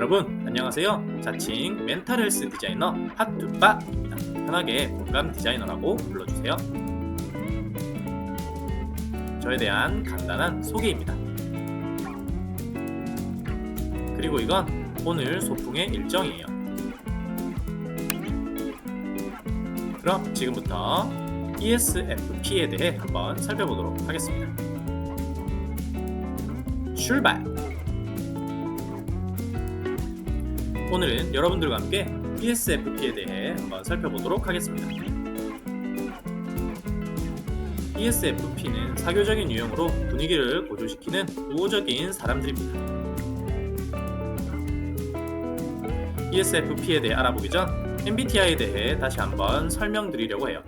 여러분 안녕하세요. 자칭 멘탈 헬스 디자이너 핫두빠입니다. 편하게 공감 디자이너라고 불러주세요. 저에 대한 간단한 소개입니다. 그리고 이건 오늘 소풍의 일정이에요. 그럼 지금부터 ESFP에 대해 한번 살펴보도록 하겠습니다. 출발! 오늘은 여러분들과 함께 ESFP에 대해 한번 살펴보도록 하겠습니다. ESFP는 사교적인 유형으로 분위기를 고조시키는 우호적인 사람들입니다. ESFP에 대해 알아보기 전 MBTI에 대해 다시 한번 설명드리려고 해요.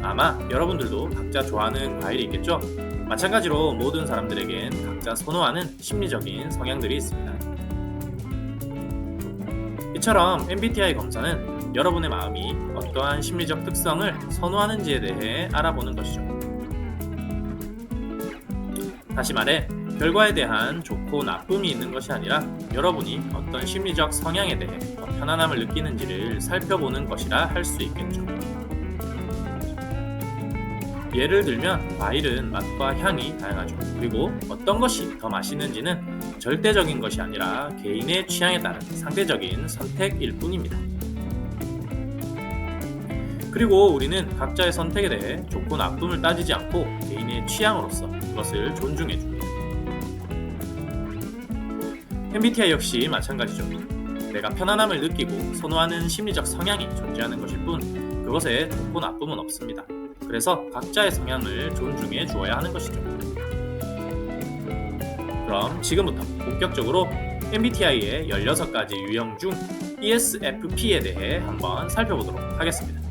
아마 여러분들도 각자 좋아하는 과일이 있겠죠? 마찬가지로 모든 사람들에겐 각자 선호하는 심리적인 성향들이 있습니다. 이처럼 MBTI 검사는 여러분의 마음이 어떠한 심리적 특성을 선호하는지에 대해 알아보는 것이죠. 다시 말해, 결과에 대한 좋고 나쁨이 있는 것이 아니라 여러분이 어떤 심리적 성향에 대해 더 편안함을 느끼는지를 살펴보는 것이라 할 수 있겠죠. 예를 들면 과일은 맛과 향이 다양하죠. 그리고 어떤 것이 더 맛있는지는 절대적인 것이 아니라 개인의 취향에 따른 상대적인 선택일 뿐입니다. 그리고 우리는 각자의 선택에 대해 좋고 나쁨을 따지지 않고 개인의 취향으로서 그것을 존중해 줍니다. MBTI 역시 마찬가지죠. 내가 편안함을 느끼고 선호하는 심리적 성향이 존재하는 것일 뿐 그것에 좋고 나쁨은 없습니다. 그래서 각자의 성향을 존중해 주어야 하는 것이죠. 그럼 지금부터 본격적으로 MBTI의 16가지 유형 중 ESFP에 대해 한번 살펴보도록 하겠습니다.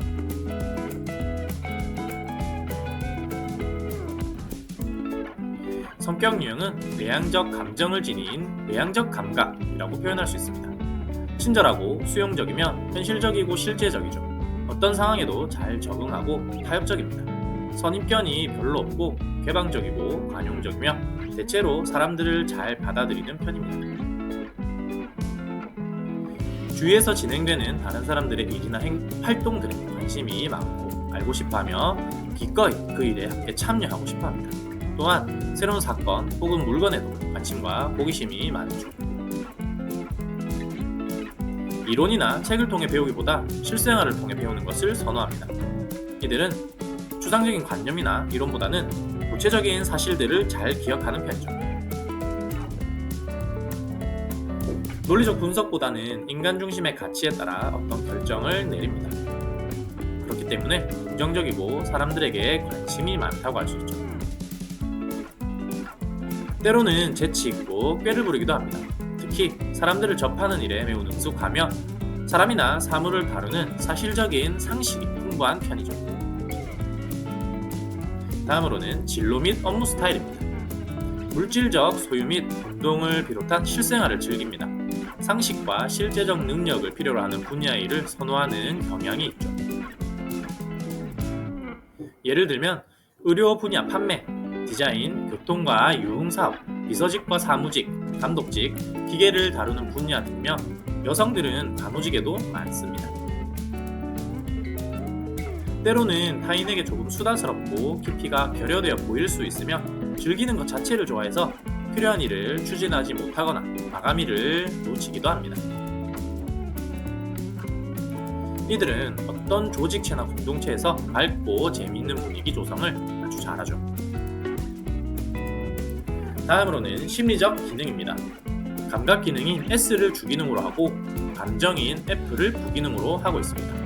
성격 유형은 내향적 감정을 지닌 내향적 감각이라고 표현할 수 있습니다. 친절하고 수용적이며 현실적이고 실제적이죠. 어떤 상황에도 잘 적응하고 타협적입니다. 선입견이 별로 없고 개방적이고 관용적이며 대체로 사람들을 잘 받아들이는 편입니다. 주위에서 진행되는 다른 사람들의 일이나 활동들에 관심이 많고 알고 싶어하며 기꺼이 그 일에 함께 참여하고 싶어합니다. 또한 새로운 사건 혹은 물건에도 관심과 호기심이 많죠. 이론이나 책을 통해 배우기보다 실생활을 통해 배우는 것을 선호합니다. 이들은 추상적인 관념이나 이론보다는 구체적인 사실들을 잘 기억하는 편이죠. 논리적 분석보다는 인간 중심의 가치에 따라 어떤 결정을 내립니다. 그렇기 때문에 긍정적이고 사람들에게 관심이 많다고 할 수 있죠. 때로는 재치 있고 꾀를 부리기도 합니다. 특히 사람들을 접하는 일에 매우 능숙하며 사람이나 사물을 다루는 사실적인 상식이 풍부한 편이죠. 다음으로는 진로 및 업무 스타일입니다. 물질적 소유 및 운동을 비롯한 실생활을 즐깁니다. 상식과 실제적 능력을 필요로 하는 분야의 일을 선호하는 경향이 있죠. 예를 들면 의료 분야 판매, 디자인, 교통과 유흥사업, 비서직과 사무직, 감독직, 기계를 다루는 분야 등이며 여성들은 간호직에도 많습니다. 때로는 타인에게 조금 수다스럽고 깊이가 결여되어 보일 수 있으며 즐기는 것 자체를 좋아해서 필요한 일을 추진하지 못하거나 마감일을 놓치기도 합니다. 이들은 어떤 조직체나 공동체에서 밝고 재미있는 분위기 조성을 아주 잘하죠. 다음으로는 심리적 기능입니다. 감각 기능인 S를 주기능으로 하고 감정인 F를 부기능으로 하고 있습니다.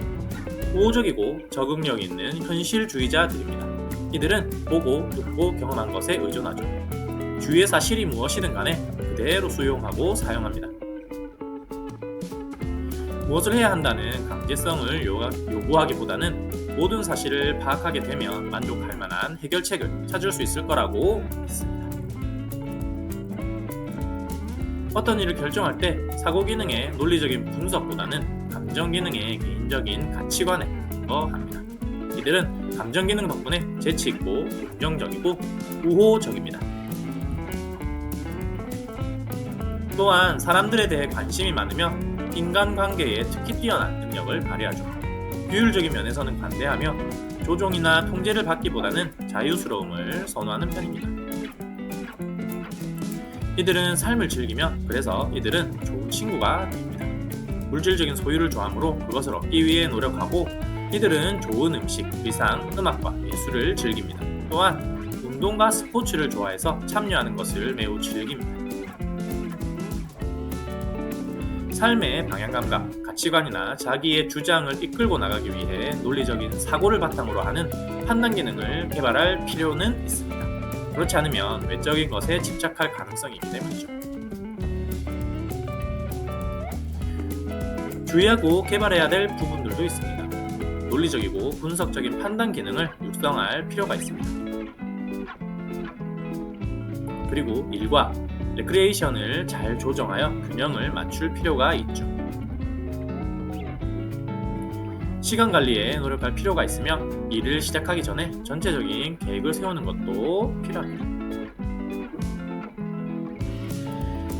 우호적이고 적응력 있는 현실주의자들입니다. 이들은 보고, 듣고, 경험한 것에 의존하죠. 주위의 사실이 무엇이든 간에 그대로 수용하고 사용합니다. 무엇을 해야 한다는 강제성을 요구하기보다는 모든 사실을 파악하게 되면 만족할 만한 해결책을 찾을 수 있을 거라고 믿습니다. 어떤 일을 결정할 때 사고 기능의 논리적인 분석보다는 감정 기능의 개인적인 가치관에 근거합니다. 이들은 감정 기능 덕분에 재치 있고 긍정적이고 우호적입니다. 또한 사람들에 대해 관심이 많으며 인간관계에 특히 뛰어난 능력을 발휘하죠. 규율적인 면에서는 관대하며 조종이나 통제를 받기보다는 자유스러움을 선호하는 편입니다. 이들은 삶을 즐기며 그래서 이들은 좋은 친구가 됩니다. 물질적인 소유를 좋아하므로 그것을 얻기 위해 노력하고 이들은 좋은 음식, 의상, 음악과 예술을 즐깁니다. 또한 운동과 스포츠를 좋아해서 참여하는 것을 매우 즐깁니다. 삶의 방향감각, 가치관이나 자기의 주장을 이끌고 나가기 위해 논리적인 사고를 바탕으로 하는 판단 기능을 개발할 필요는 있습니다. 그렇지 않으면 외적인 것에 집착할 가능성이 있기 때문이죠. 주의하고 개발해야 될 부분들도 있습니다. 논리적이고 분석적인 판단 기능을 육성할 필요가 있습니다. 그리고 일과 레크리에이션을 잘 조정하여 균형을 맞출 필요가 있죠. 시간 관리에 노력할 필요가 있으며 일을 시작하기 전에 전체적인 계획을 세우는 것도 필요합니다.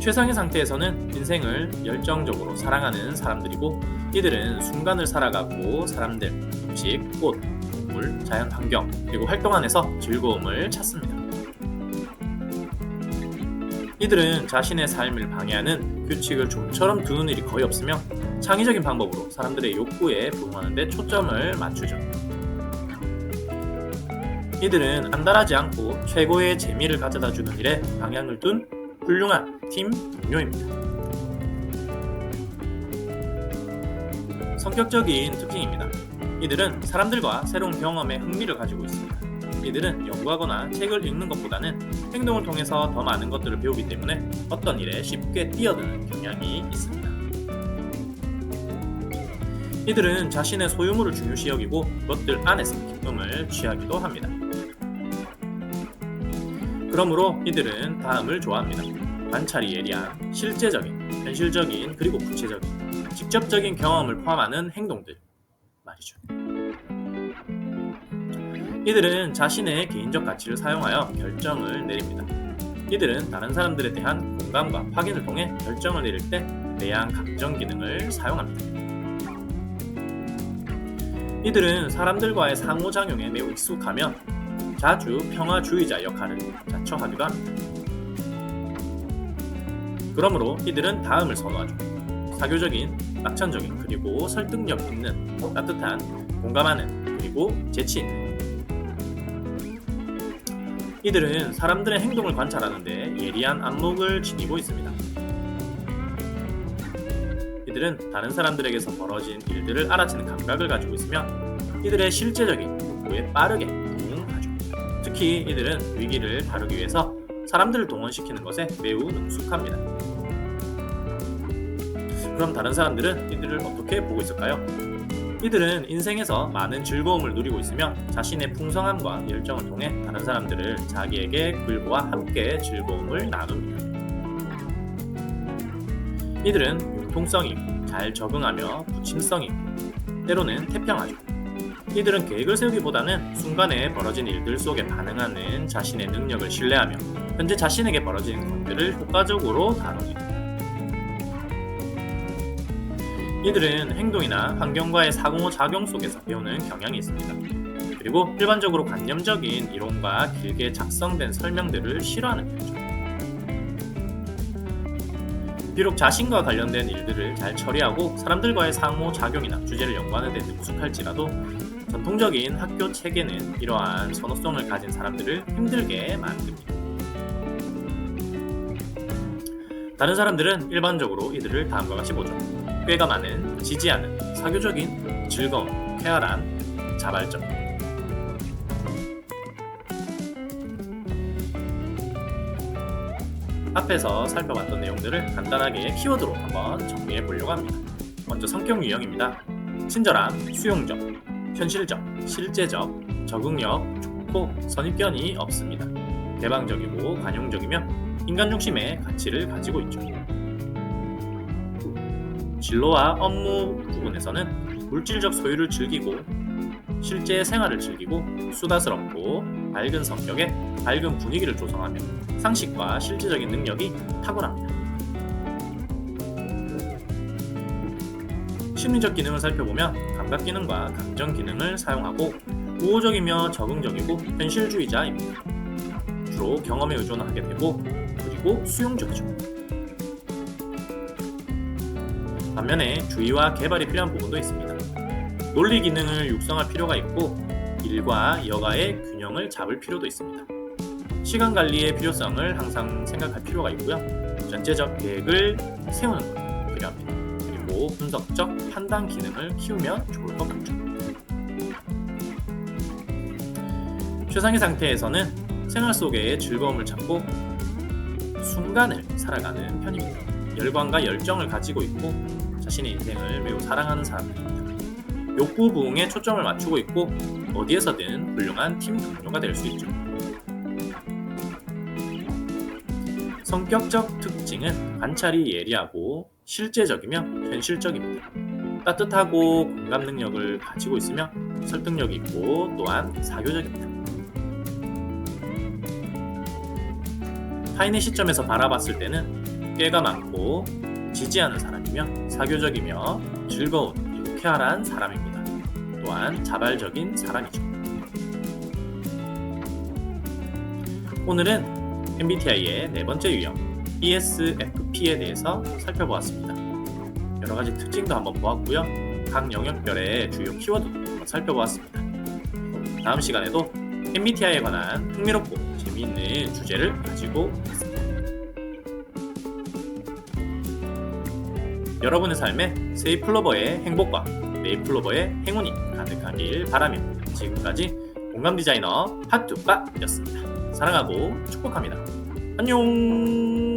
최상의 상태에서는 인생을 열정적으로 사랑하는 사람들이고 이들은 순간을 살아가고 사람들, 음식, 꽃, 동물, 자연 환경, 그리고 활동 안에서 즐거움을 찾습니다. 이들은 자신의 삶을 방해하는 규칙을 좀처럼 두는 일이 거의 없으며 창의적인 방법으로 사람들의 욕구에 부응하는 데 초점을 맞추죠. 이들은 안달하지 않고 최고의 재미를 가져다주는 일에 방향을 둔 훌륭한 팀 동료입니다. 성격적인 특징입니다. 이들은 사람들과 새로운 경험에 흥미를 가지고 있습니다. 이들은 연구하거나 책을 읽는 것보다는 행동을 통해서 더 많은 것들을 배우기 때문에 어떤 일에 쉽게 뛰어드는 경향이 있습니다. 이들은 자신의 소유물을 중요시 여기고 그것들 안에서 기쁨을 취하기도 합니다. 그러므로 이들은 다음을 좋아합니다. 관찰이 예리한, 실제적인, 현실적인, 그리고 구체적인, 직접적인 경험을 포함하는 행동들 말이죠. 이들은 자신의 개인적 가치를 사용하여 결정을 내립니다. 이들은 다른 사람들에 대한 공감과 확인을 통해 결정을 내릴 때 내향 감정 기능을 사용합니다. 이들은 사람들과의 상호작용에 매우 익숙하며 자주 평화주의자 역할을 자처하기도 합니다. 그러므로 이들은 다음을 선호하죠. 사교적인, 낙천적인, 그리고 설득력 있는, 따뜻한, 공감하는, 그리고 재치 있는. 이들은 사람들의 행동을 관찰하는데 예리한 안목을 지니고 있습니다. 이들은 다른 사람들에게서 벌어진 일들을 알아채는 감각을 가지고 있으며 이들의 실제적인 욕구에 빠르게 부응하죠. 특히 이들은 위기를 다루기 위해서 사람들을 동원시키는 것에 매우 능숙합니다. 그럼 다른 사람들은 이들을 어떻게 보고 있을까요? 이들은 인생에서 많은 즐거움을 누리고 있으며 자신의 풍성함과 열정을 통해 다른 사람들을 자기에게 그들과 함께 즐거움을 나눕니다. 이들은 융통성이 있고 잘 적응하며 부침성이 있고 때로는 태평하죠. 이들은 계획을 세우기보다는 순간에 벌어진 일들 속에 반응하는 자신의 능력을 신뢰하며 현재 자신에게 벌어지는 것들을 효과적으로 다룹니다. 이들은 행동이나 환경과의 상호작용 속에서 배우는 경향이 있습니다. 그리고 일반적으로 관념적인 이론과 길게 작성된 설명들을 싫어하는 편이죠. 비록 자신과 관련된 일들을 잘 처리하고 사람들과의 상호작용이나 주제를 연구하는 데 능숙할지라도 전통적인 학교 체계는 이러한 선호성을 가진 사람들을 힘들게 만듭니다. 다른 사람들은 일반적으로 이들을 다음과 같이 보죠. 꾀가 많은, 지지하는, 사교적인, 즐거운, 쾌활한, 자발적. 앞에서 살펴봤던 내용들을 간단하게 키워드로 한번 정리해 보려고 합니다. 먼저 성격 유형입니다. 친절함, 수용적, 현실적, 실제적, 적응력 좋고 선입견이 없습니다. 개방적이고 관용적이며 인간 중심의 가치를 가지고 있죠. 진로와 업무 부분에서는 물질적 소유를 즐기고 실제 생활을 즐기고 수다스럽고 밝은 성격에 밝은 분위기를 조성하며 상식과 실제적인 능력이 탁월합니다. 심리적 기능을 살펴보면 감각 기능과 감정 기능을 사용하고 우호적이며 적응적이고 현실주의자입니다. 주로 경험에 의존하게 되고 그리고 수용적이죠. 반면에 주의와 개발이 필요한 부분도 있습니다. 논리 기능을 육성할 필요가 있고 일과 여가의 균형을 잡을 필요도 있습니다. 시간 관리의 필요성을 항상 생각할 필요가 있고요. 전체적 계획을 세우는 것 필요합니다. 그리고 분석적 판단 기능을 키우면 좋을 것 같죠. 최상의 상태에서는 생활 속의 즐거움을 찾고 순간을 살아가는 편입니다. 열광과 열정을 가지고 있고 자신의 인생을 매우 사랑하는 사람입니다. 욕구 부응에 초점을 맞추고 있고 어디에서든 훌륭한 팀 동료가 될 수 있죠. 성격적 특징은 관찰이 예리하고 실제적이며 현실적입니다. 따뜻하고 공감 능력을 가지고 있으며 설득력이 있고 또한 사교적입니다. 타인의 시점에서 바라봤을 때는 꾀가 많고 지지하는 사람이며 사교적이며 즐거운 그리고 쾌활한 사람입니다. 또한 자발적인 사람이죠. 오늘은 MBTI의 네 번째 유형 ESFP에 대해서 살펴보았습니다. 여러 가지 특징도 한번 보았고요. 각 영역별의 주요 키워드도 한번 살펴보았습니다. 다음 시간에도 MBTI에 관한 흥미롭고 재미있는 주제를 가지고 오겠습니다. 여러분의 삶에 세이플로버의 행복과 메이플로버의 행운이 가득하길 바라며 지금까지 공감 디자이너 핫뚜빠였습니다. 사랑하고 축복합니다. 안녕.